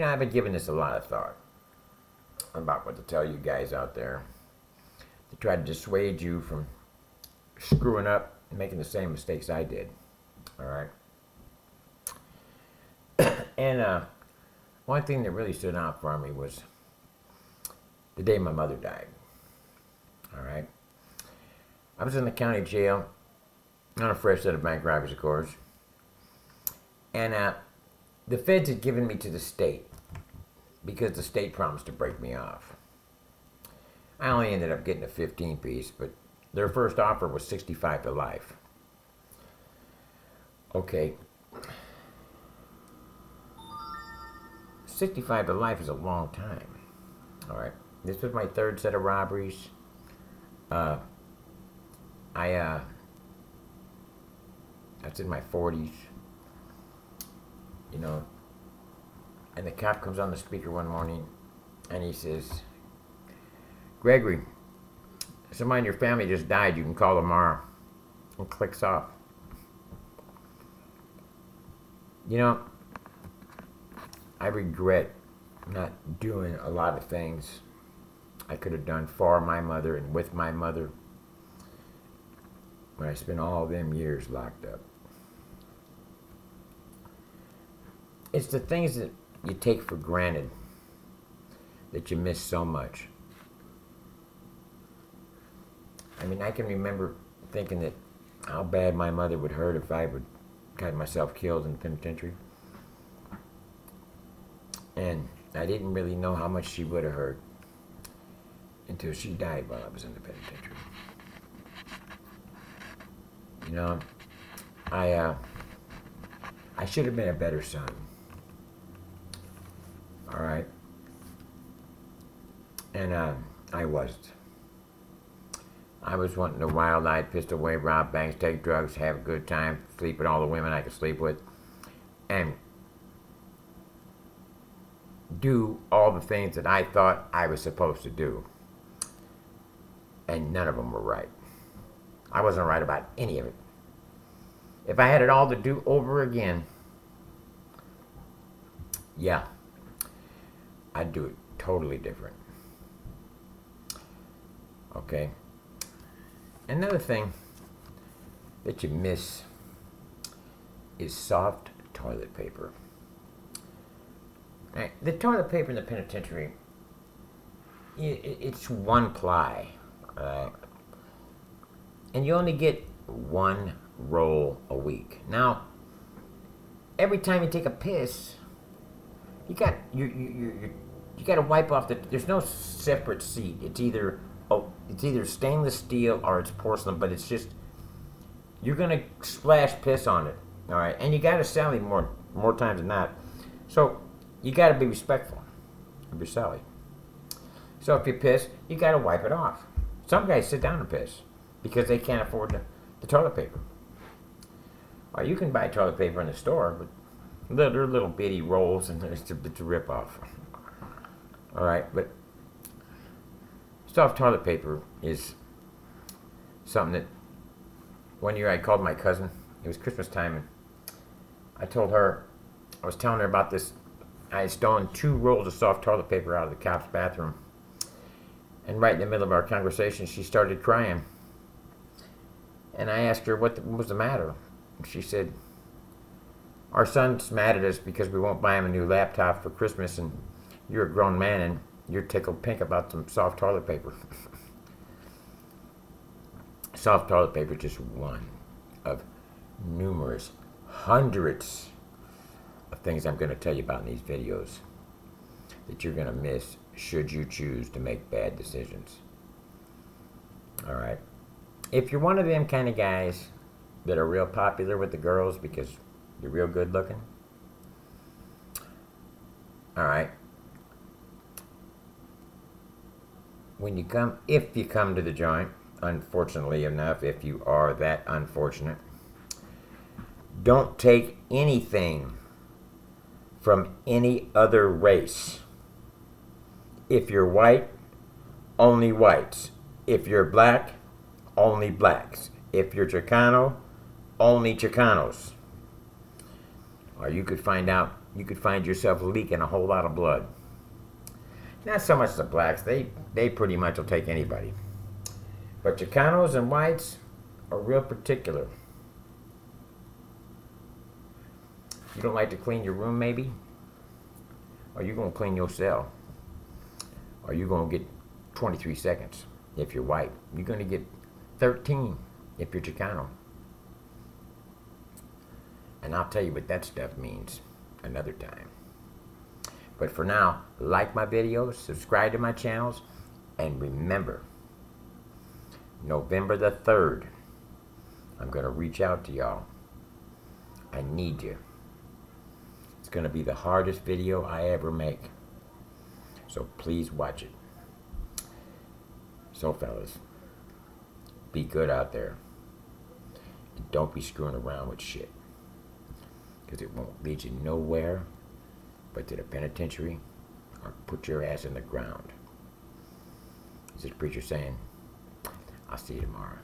I've been giving this a lot of thought about what to tell you guys out there to try to dissuade you from screwing up and making the same mistakes I did. All right. And one thing that really stood out for me was the day my mother died. All right. I was in the county jail on a fresh set of bank robberies, of course. And the feds had given me to the state because the state promised to break me off. I only ended up getting a 15 piece, but their first offer was 65 to life. Okay. 65 to life is a long time. All right. This was my third set of robberies. That's in my 40s. And the cop comes on the speaker one morning and he says, Gregory, somebody in your family just died. You can call tomorrow. And clicks off. I regret not doing a lot of things I could have done for my mother and with my mother when I spent all them years locked up. It's the things that you take for granted that you miss so much. I can remember thinking that how bad my mother would hurt if I would got myself killed in the penitentiary. And I didn't really know how much she would have hurt until she died while I was in the penitentiary. I should have been a better son. All right. And I wasn't. I was wanting to wild-eyed, pistol wave, rob banks, take drugs, have a good time, sleep with all the women I could sleep with, and do all the things that I thought I was supposed to do. And none of them were right. I wasn't right about any of it. If I had it all to do over again, yeah, I'd do it totally different. Okay? Another thing that you miss is soft toilet paper. Right, the toilet paper in the penitentiary, it's one ply, and you only get one roll a week. Now, every time you take a piss, you got to wipe off there's no separate seat. It's either stainless steel or it's porcelain, but it's just you're gonna splash piss on it, all right, and you got to sally more times than not. So you got to be respectful of your sally. So if you piss, you got to wipe it off. Some guys sit down and piss because they can't afford the toilet paper. Or you can buy toilet paper in the store, but they're little bitty rolls and it's a rip off. All right, but soft toilet paper is something that one year I called my cousin. It was Christmas time, and I was telling her about this. I had stolen 2 rolls of soft toilet paper out of the cop's bathroom. And right in the middle of our conversation, she started crying. And I asked her what was the matter. And she said, our son's mad at us because we won't buy him a new laptop for Christmas, and you're a grown man and you're tickled pink about some soft toilet paper. Soft toilet paper is just one of numerous hundreds of things I'm going to tell you about in these videos that you're going to miss should you choose to make bad decisions. All right. If you're one of them kind of guys that are real popular with the girls because you're real good looking, all right, if you come to the joint, unfortunately enough, if you are that unfortunate, don't take anything from any other race. If you're white, only whites. If you're black, only blacks. If you're Chicano, only Chicanos. Or you could find out you could find yourself leaking a whole lot of blood. Not so much the blacks, they pretty much will take anybody. But Chicanos and whites are real particular. You don't like to clean your room, maybe? Or you gonna clean your cell? Or you gonna get 23 seconds if you're white? You're gonna get 13 if you're Chicano. And I'll tell you what that stuff means another time. But for now, like my videos, subscribe to my channels, and remember, November the 3rd, I'm going to reach out to y'all. I need you. It's going to be the hardest video I ever make. So please watch it. So fellas, be good out there. And don't be screwing around with shit. Because it won't lead you nowhere but to the penitentiary or put your ass in the ground. Is this preacher saying, I'll see you tomorrow.